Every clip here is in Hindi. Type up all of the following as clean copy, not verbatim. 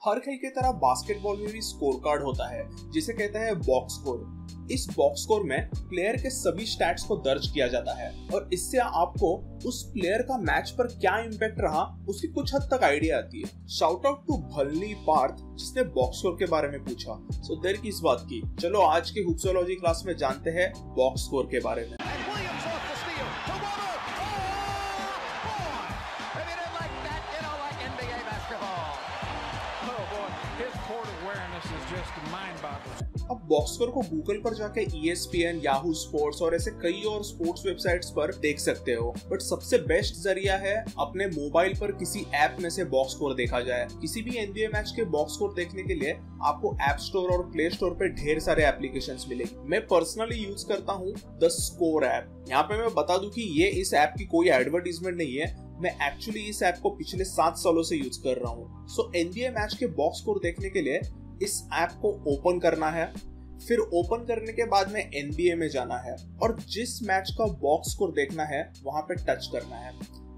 हर खेल की तरह बास्केटबॉल में भी स्कोर कार्ड होता है जिसे कहते हैं बॉक्स स्कोर। इस बॉक्स स्कोर में प्लेयर के सभी स्टैट्स को दर्ज किया जाता है और इससे आपको उस प्लेयर का मैच पर क्या इम्पैक्ट रहा उसकी कुछ हद तक आइडिया आती है। शाउट आउट टू भल्ली पार्थ जिसने बॉक्स स्कोर के बारे में पूछा। सो देर की इस बात की, चलो आज के हुप्सोलॉजी क्लास में जानते हैं बॉक्स स्कोर के बारे में। अब बॉक्स स्कोर को गूगल पर जाके ESPN, याहू स्पोर्ट्स और ऐसे कई और स्पोर्ट्स वेबसाइट्स पर देख सकते हो, बट सबसे बेस्ट जरिया है अपने मोबाइल पर किसी ऐप में से बॉक्स स्कोर देखा जाए। किसी भी NBA मैच के बॉक्स स्कोर देखने के लिए आपको ऐप स्टोर और प्ले स्टोर पे ढेर सारे एप्लीकेशंस मिलेंगे। मैं पर्सनली यूज करता हूँ द स्कोर ऐप। यहाँ पे मैं बता दूं कि ये इस ऐप की कोई एडवर्टीजमेंट नहीं है, मैं एक्चुअली इस ऐप को पिछले 7 सालों से यूज कर रहा हूँ। सो NBA मैच के बॉक्स स्कोर देखने के लिए इस ऐप को ओपन करना है, फिर ओपन करने के बाद में NBA में जाना है और जिस मैच का बॉक्स स्कोर देखना है वहां पे टच करना है।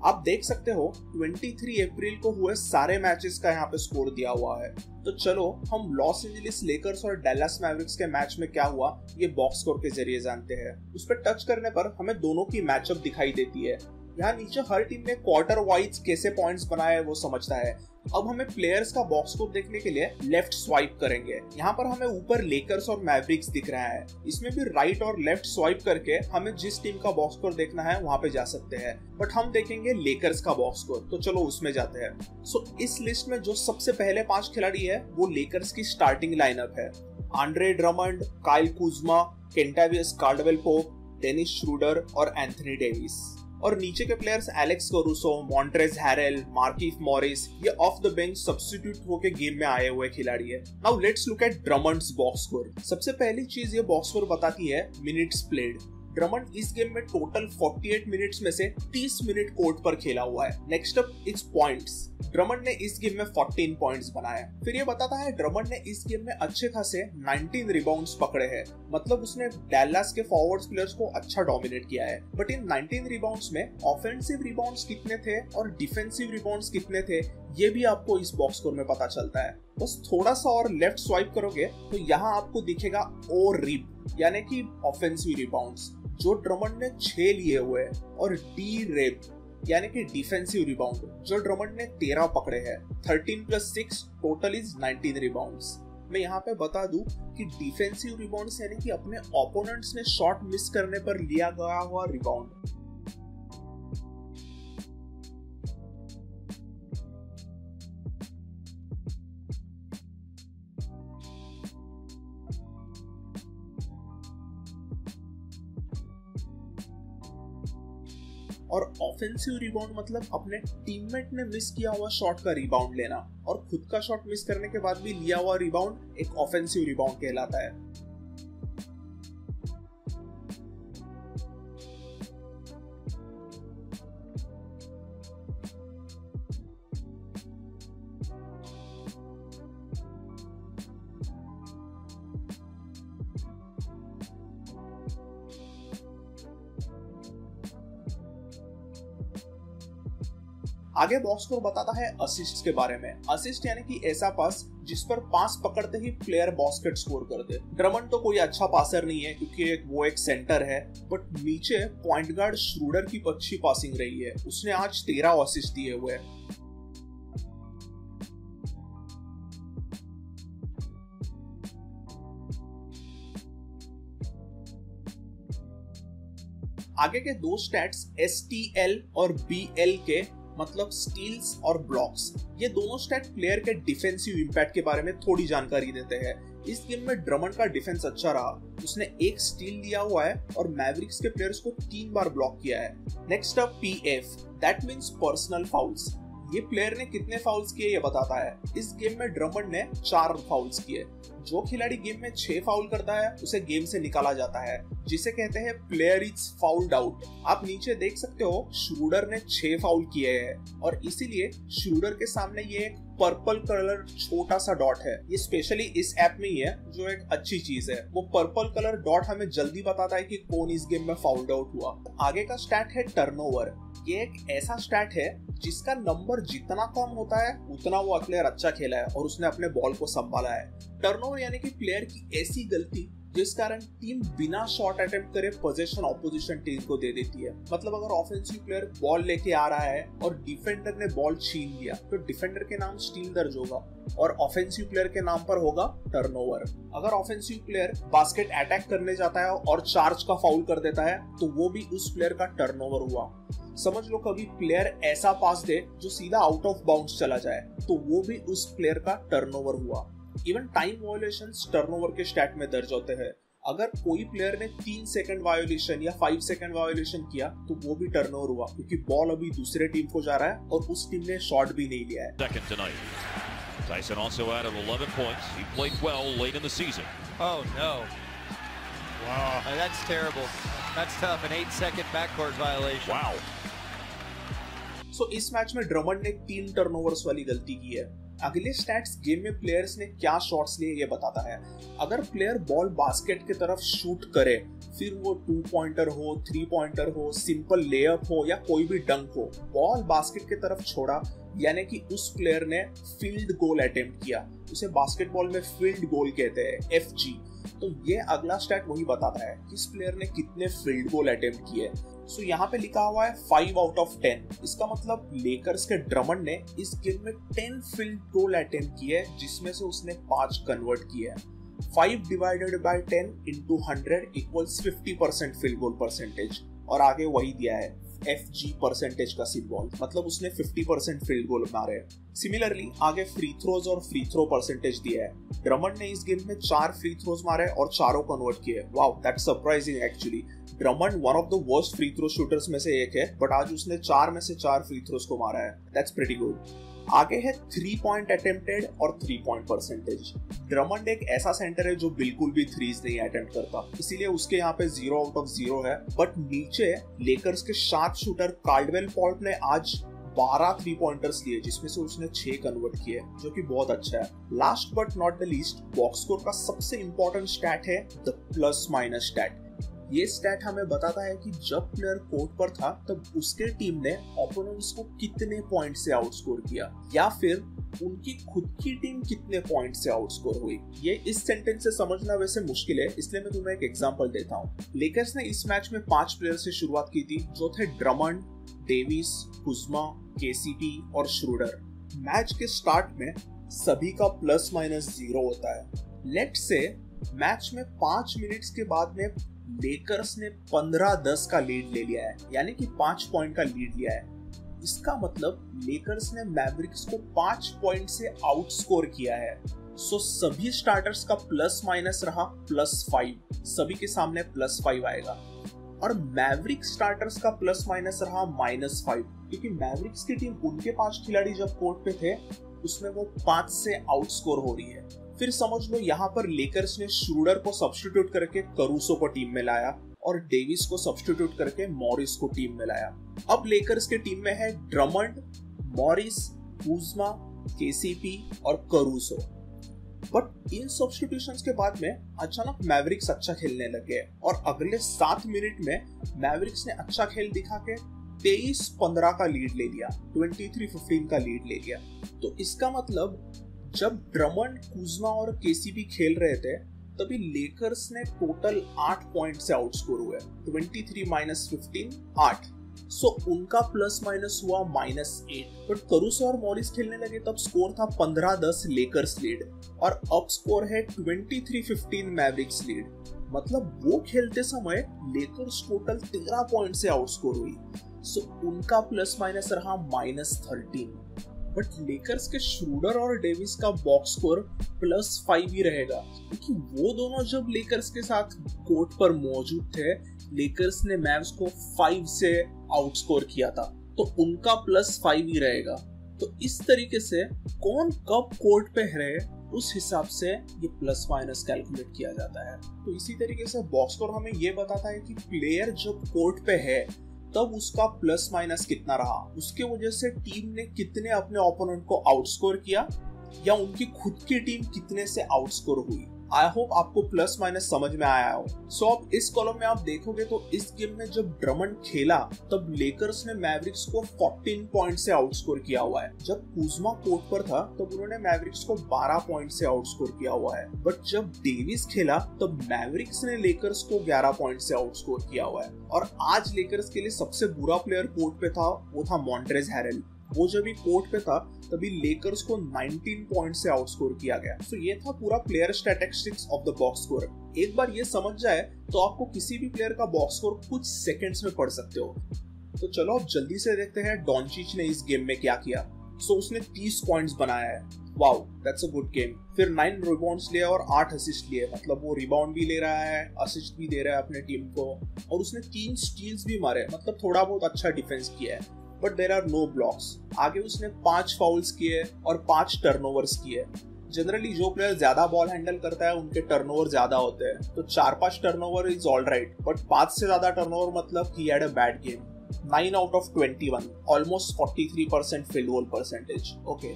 आप देख सकते हो 23 अप्रैल को हुए सारे मैचेस का यहाँ पे स्कोर दिया हुआ है। तो चलो हम लॉस एंजलिस लेकर्स और डैलस मैवरिक्स के मैच में क्या हुआ ये बॉक्स स्कोर के जरिए जानते हैं। उस पर टच करने पर हमें दोनों की मैचअप दिखाई देती है। यहाँ नीचे हर टीम ने क्वार्टर वाइज कैसे पॉइंट्स बनाए वो समझता है। अब हमें प्लेयर्स का बॉक्स स्कोर देखने के लिए लेफ्ट स्वाइप करेंगे। यहाँ पर हमें ऊपर लेकर्स और मैवरिक्स दिख रहा है। इसमें भी राइट और लेफ्ट स्वाइप करके हमें जिस टीम का बॉक्स स्कोर देखना है वहां पे जा सकते हैं, बट हम देखेंगे लेकर्स का बॉक्स स्कोर। तो चलो उसमें जाते हैं। सो इस लिस्ट में जो सबसे पहले 5 खिलाड़ी है वो लेकर्स की स्टार्टिंग लाइनअप है। Andre Drummond, Kyle Kuzma, Kentavious Caldwell Pope, Dennis Schroder और एंथनी डेविस। और नीचे के players Alex Caruso, Montrezl Harrell, Markieff Morris, ये ऑफ द बेंच सब्स्टिट्यूट होके गेम में आए हुए खिलाड़ी है। Now let's look at Drummond's box score. सबसे पहली चीज ये बॉक्स स्कोर बताती है मिनट्स प्लेड। ड्रमंड इस गेम में टोटल 48 मिनट्स में से 30 मिनट कोर्ट पर खेला हुआ है। Next up it's points. Drummond ने इस गेम में 14 पॉइंट्स बनाए। फिर ये बताता है ड्रमंड ने इस गेम में अच्छे खासे 19 रिबाउंड्स पकड़े हैं, मतलब उसने डैलास के फॉरवर्ड्स प्लेयर्स को अच्छा डोमिनेट किया है। बट इन 19 रिबाउंड्स में ऑफेंसिव रिबाउंड्स कितने थे और डिफेंसिव रिबाउंड्स कितने थे ये भी आपको इस बॉक्स स्कोर में पता चलता है। बस थोड़ा सा और लेफ्ट स्वाइप करोगे तो यहाँ आपको दिखेगा ओ रिप यानी कि ऑफेंसिव रिबाउंड्स, जो ड्रमंड ने 6 लिए हुए हैं, और डी रेप यानी कि डिफेंसिव रिबाउंड जो ड्रमंड ने 13 पकड़े हैं। 13 + 6 टोटल इज 19 रिबाउंड्स। मैं यहाँ पे बता दूं कि डिफेंसिव रिबाउंड्स यानी कि अपने ओपोनेंट्स ने शॉट मिस करने पर लिया गया हुआ रिबाउंड। और ऑफेंसिव रिबाउंड मतलब अपने टीममेट ने मिस किया हुआ शॉट का रिबाउंड लेना, और खुद का शॉट मिस करने के बाद भी लिया हुआ रिबाउंड एक ऑफेंसिव रिबाउंड कहलाता है। आगे बॉक्स स्कोर बताता है असिस्ट के बारे में। असिस्ट यानी कि ऐसा पास जिस पर पास पकड़ते ही प्लेयर बास्केट स्कोर कर दे। ड्रमंड तो कोई अच्छा पासर नहीं है क्योंकि वो एक सेंटर है, बट नीचे पॉइंट गार्ड श्रूडर की अच्छी पासिंग रही है। उसने आज 13 असिस्ट दिए हुए हैं। आगे के 2 स्टैट्स STL और BL के मतलब स्टील्स और ब्लॉक्स, ये दोनों स्टैट प्लेयर के डिफेंसिव इंपैक्ट के बारे में थोड़ी जानकारी देते हैं। इस गेम में ड्रमंड का डिफेंस अच्छा रहा, उसने 1 स्टील लिया हुआ है और मैवरिक्स के प्लेयर्स को 3 बार ब्लॉक किया है। Next up PF, that means personal fowls. ये प्लेयर ने कितने फाउल्स किए ये बताता है। इस गेम में ड्रमंड ने 4 फाउल्स किए। जो खिलाड़ी गेम में 6 फाउल करता है उसे गेम से निकाला जाता है, जिसे कहते हैं प्लेयर इज फाउल्ड आउट। आप नीचे देख सकते हो श्रूडर ने 6 फाउल किए हैं और इसीलिए श्रूडर के सामने ये एक पर्पल कलर छोटा सा डॉट है। ये स्पेशली इस ऐप में ही है जो एक अच्छी चीज है। वो पर्पल कलर डॉट हमें जल्दी बताता है कि कौन इस गेम में फाउल्ड आउट हुआ। आगे का स्टैट है टर्नओवर। ये एक ऐसा स्टैट है जिसका नंबर जितना कम होता है उतना वो प्लेयर अच्छा खेला है और उसने अपने बॉल को संभाला है। टर्नओवर यानी कि प्लेयर की ऐसी गलती जिस कारण टीम बिना शॉट अटेम्प्ट करे पोजीशन ऑपोजिशन टीम को दे देती है। मतलब अगर ऑफेंसिव प्लेयर बॉल लेके आ रहा है और डिफेंडर ने बॉल छीन लिया तो डिफेंडर के नाम स्टील दर्ज होगा और ऑफेंसिव प्लेयर के नाम पर होगा टर्नओवर। अगर ऑफेंसिव प्लेयर बास्केट अटैक करने जाता है और चार्ज का फाउल कर देता है तो वो भी उस प्लेयर का टर्नओवर हुआ। समझ लो कभी प्लेयर ऐसा पास दे जो सीधा आउट ऑफ बाउंड्स चला जाए तो वो भी उस प्लेयर का टर्नओवर हुआ। इवन टाइम वायोलेशंस टर्नओवर के स्टैट में दर्ज होते हैं। अगर कोई प्लेयर ने 3 सेकंड वायोलेशन या 5 सेकंड वायोलेशन किया तो वो भी टर्नओवर हुआ क्योंकि बॉल अभी दूसरे टीम को जा रहा है और उस टीम ने शॉट भी नहीं लिया है। Tyson also out of 11 points. He played well late in the season. Oh no. Wow. That's terrible. That's tough. An 8-second backcourt violation. Wow. So इस मैच में ड्रमंड ने 3 टर्नओवर्स वाली गलती की है। अगले स्टैट्स गेम में प्लेयर्स ने क्या शॉट्स लिए ये बताता है। अगर प्लेयर बॉल बास्केट की तरफ शूट करे, फिर वो 2 पॉइंटर हो, 3 पॉइंटर हो, सिंपल लेअप हो या कोई भी डंक हो, बॉल बास्केट की तरफ छोड़ा यानी कि उस प्लेयर ने फील्ड गोल अटेम्प्ट किया। उसे बास्केटबॉल में फील्ड गोल कहते हैं, FG। तो ये अगला स्टैट वही बताता है कि इस प्लेयर ने कितने फील्ड गोल अटेम्प्ट किए। सो यहाँ पे लिखा हुआ है 5 आउट ऑफ 10। इसका मतलब लेकर्स के ड्रमंड ने इस गेम में 10 फील्ड गोल अटेम्प्ट किए जिसमें से उसने 5 कन्वर्ट किए। 5 divided by 10 into 100 equals 50% field goal percentage और आगे वही दिया है FG परसेंटेज का सिंबल, मतलब उसने 50% फील्ड गोल मारे। सिमिलरली आगे फ्री थ्रोज और फ्री थ्रो परसेंटेज दिया है। ड्रमंड ने इस गेम में 4 फ्री थ्रोज मारे और चारों कन्वर्ट किए। Wow, that's surprising actually. Drummond one of the worst free throw shooters में से एक है, बट आज उसने 4 में से 4 फ्री थ्रोज को मारा है। That's pretty good. आगे है 3 पॉइंट अटेम्प्टेड और 3 पॉइंट परसेंटेज। ड्रमंड एक ऐसा सेंटर है जो बिल्कुल भी थ्रीज नहीं अटेम्प्ट करता, इसीलिए उसके यहाँ पे 0 आउट ऑफ 0 है। बट नीचे लेकर्स के शार्प शूटर कार्डवेल पोल्ट ने आज 12 3 पॉइंटर्स लिए जिसमें से उसने 6 कन्वर्ट किए, जो कि बहुत अच्छा है। Last but not the least, box score का सबसे इंपॉर्टेंट स्टैट है द प्लस माइनस स्टैट। ये स्टैट हमें बताता है कि जब प्लेयर कोर्ट पर था तब उसके टीम ने ओपोनेंट्स को कितने पॉइंट से आउटस्कोर किया या फिर उनकी खुद की टीम कितने पॉइंट से आउटस्कोर हुई। ये इस सेंटेंस से समझना वैसे मुश्किल है, इसलिए मैं तुम्हें एक एग्जांपल देता हूँ। लेकर्स ने इस मैच में 5 प्लेयर से शुरुआत की थी जो थे ड्रमंड, डेविस, कुज़मा, KCP और श्रूडर। मैच के स्टार्ट में सभी का प्लस माइनस 0 होता है। लेट्स से मैच में 5 मिनट्स के बाद में लेकर्स ने 15-10 का लीड ले लिया है, यानी कि 5 पॉइंट का लीड लिया है। इसका मतलब लेकर्स ने मैवरिक्स को 5 पॉइंट से आउटस्कोर किया है। सो सभी स्टार्टर्स का प्लस माइनस रहा +5, सभी के सामने +5 आएगा। और मैवरिक्स स्टार्टर्स का प्लस माइनस रहा -5, क्योंकि मैवरिक्स की टीम उनके 5 खिलाड़ी जब कोर्ट पे थे उसमें वो 5 से आउटस्कोर हो रही है। फिर समझ लो यहाँ पर लेकर्स ने श्रूडर को सब्स्टिट्यूट करके करूसो को टीम में लाया और डेविस को सब्स्टिट्यूट करके मॉरिस को टीम में लाया। अब लेकर्स के टीम में है ड्रमंड, मॉरिस, कुज़मा, KCP और करूसो। बट इन सब्स्टिट्यूशंस के बाद में अचानक मैवरिक्स अच्छा खेलने लगे और अगले 7 मिनट में मैवरिक्स ने अच्छा खेल दिखा के 23-15 का लीड ले लिया, 23-15 का लीड ले लिया। तो इसका मतलब जब ड्रमंड, कुज़मा और KCP खेल रहे थे तभी लेकर्स ने टोटल 8 पॉइंट से आउटस्कोर हुए, 23 - 15 8। सो उनका प्लस माइनस हुआ -8। बट करूसो और मॉरिस खेलने लगे तब स्कोर था 15-10 लेकर्स लीड और अब स्कोर है 23-15 मैवरिक्स लीड। मतलब वो खेलते समय लेकर्स टोटल 13 पॉइंट से आउटस्कोर हुई। सो उनका प्लस माइनस रहा -13। बट लेकर्स के श्रूडर और डेविस का बॉक्स स्कोर +5 ही रहेगा, क्योंकि वो दोनों जब लेकर्स के साथ कोर्ट पर मौजूद थे लेकर्स ने मैव्स को 5 से आउटस्कोर किया था, तो उनका +5 ही रहेगा। तो इस तरीके से कौन कब कोर्ट पे है उस हिसाब से ये प्लस माइनस कैलकुलेट किया जाता है। तो इसी तरीके से बॉक्स स्कोर हमें ये बताता है कि प्लेयर जब कोर्ट पे है तब उसका प्लस माइनस कितना रहा, उसके वजह से टीम ने कितने अपने ओपोनेंट को आउटस्कोर किया या उनकी खुद की टीम कितने से आउटस्कोर हुई। आई होप आपको प्लस माइनस समझ में आया हो। सो अब इस कॉलम में आप देखोगे तो इस गेम में जब ड्रमंड खेला तब लेकर्स ने मैवरिक्स को 14 पॉइंट से आउटस्कोर किया हुआ है। जब कुज़मा कोर्ट पर था तब उन्होंने मैवरिक्स को 12 पॉइंट से आउटस्कोर किया हुआ है। बट जब डेविस खेला तब मैवरिक्स ने लेकर्स को 11 पॉइंट से आउटस्कोर किया हुआ है। और आज लेकर्स के लिए सबसे बुरा प्लेयर कोर्ट पे था वो था मॉन्ट्रेज़ हैरल। वो जब भी कोर्ट पे था तभी लेकर्स को 19 पॉइंट से आउटस्कोर किया गया। तो ये था पूरा player statistics of the box score. एक बार ये समझ जाए तो आपको किसी भी प्लेयर का बॉक्स स्कोर कुछ सेकंड्स में पढ़ सकते हो। तो चलो अब जल्दी से देखते हैं डॉन्चिच ने इस गेम में क्या किया। सो उसने 30 पॉइंट्स बनाया है। Wow, that's a good game. फिर 9 रिबाउंड्स लिए और 8 असिस्ट लिए। मतलब वो रिबाउंड भी ले रहा है, असिस्ट भी दे रहा है अपने टीम को, और उसने 3 स्टील्स भी मारे। मतलब थोड़ा बहुत अच्छा डिफेंस किया है। But there are no blocks. आगे उसने 5 फाउल्स किए और 5 टर्नओवर्स किए। जनरली जो प्लेयर ज्यादा बॉल हैंडल करता है उनके टर्नओवर ज्यादा होते हैं, तो 4-5 turnover is all right, but 5 से ज्यादा टर्नओवर मतलब he had a bad game. 9 out of 21, almost 43% field goal percentage. Okay,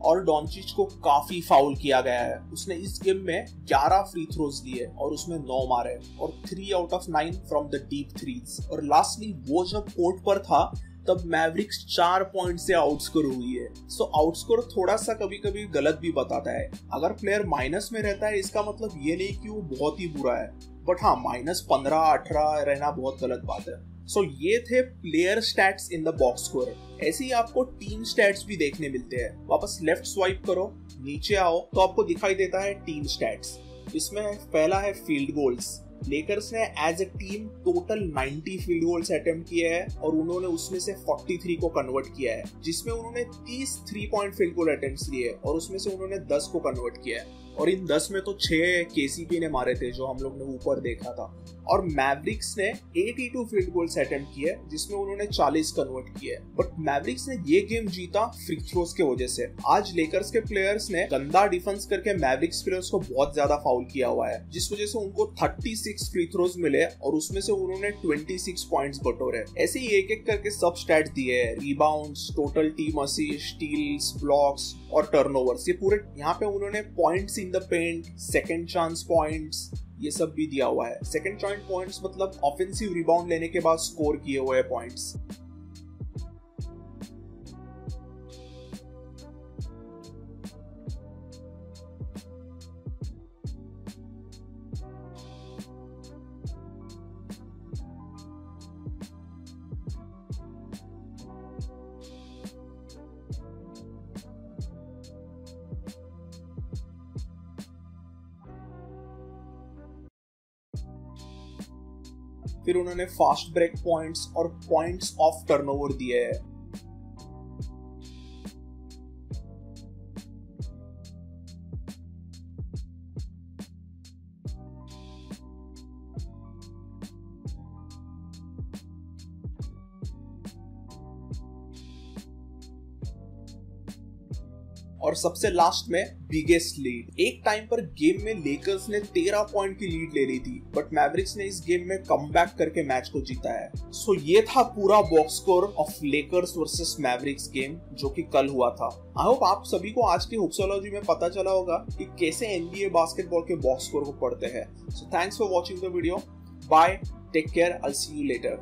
और डॉन्चिच को काफी फाउल किया गया है। उसने इस गेम में 11 फ्री थ्रोज दिए और उसमें 9 मारे और 3 out of 9 from the deep threes. और लास्टली वो जब कोर्ट पर था तब मैवरिक्स 4 पॉइंट से आउटस्कोर हुई है। सो आउटस्कोर थोड़ा सा कभी कभी गलत भी बताता है। अगर प्लेयर माइनस में रहता है इसका मतलब ये नहीं कि वो बहुत ही बुरा है, बट हाँ -15-18 रहना बहुत गलत बात है। सो ये थे player stats in the box score. ऐसे ही आपको टीम स्टैट्स भी देखने मिलते हैं। वापस लेफ्ट स्वाइप करो, नीचे आओ तो आपको दिखाई देता है टीम स्टैट्स। इसमें पहला है फील्ड गोल्स। लेकर्स ने as a team total 90 field goals attempt किए हैं और उन्होंने उसमें से 43 को कन्वर्ट किया है, जिसमें उन्होंने 30 3 पॉइंट फील्ड गोल अटेम्प्ट्स लिए और उसमें से उन्होंने 10 को कन्वर्ट किया है। और इन 10 में तो 6 केसीपी ने मारे थे जो हम लोग ने ऊपर देखा था। और मैवरिक्स ने 82 फील्ड गोल्स अटेम्प्ट किए जिसमें उन्होंने 40 कन्वर्ट किए। बट मैवरिक्स ने ये गेम जीता फ्री थ्रोज के वजह से। आज लेकर्स के प्लेयर्स ने गंदा डिफेंस करके मैवरिक्स प्लेयर्स को बहुत ज्यादा फाउल किया हुआ है, जिस वजह से उनको 36 फ्री थ्रोज मिले और उसमें से उन्होंने 26 पॉइंट्स बटोरे। ऐसे ही एक एक करके सब स्टैट्स दिए हैं, rebounds, total team assist, steals, blocks और टर्नओवर्स। ये पूरे यहाँ पे उन्होंने points in the paint, second chance points, ये सब भी दिया हुआ है। सेकंड चांस पॉइंट्स मतलब ऑफेंसिव रिबाउंड लेने के बाद स्कोर किए हुए पॉइंट्स। फिर उन्होंने फास्ट ब्रेक पॉइंट्स और पॉइंट्स ऑफ टर्नओवर दिए हैं। और सबसे लास्ट में बिगेस्ट लीड। एक टाइम पर गेम में लेकर्स ने 13 पॉइंट की लीड ले ली थी, बट मैवरिक्स ने इस गेम में कमबैक करके मैच को जीता है। सो ये था पूरा box score of Lakers versus Mavericks game जो कि कल हुआ था। आई होप आप सभी को आज की हुक्सोलॉजी में पता चला होगा कि कैसे एनबीए बास्केटबॉल के बॉक्स स्कोर को पढ़ते हैं। So thanks for watching the video. Bye, take care, I will see you letter.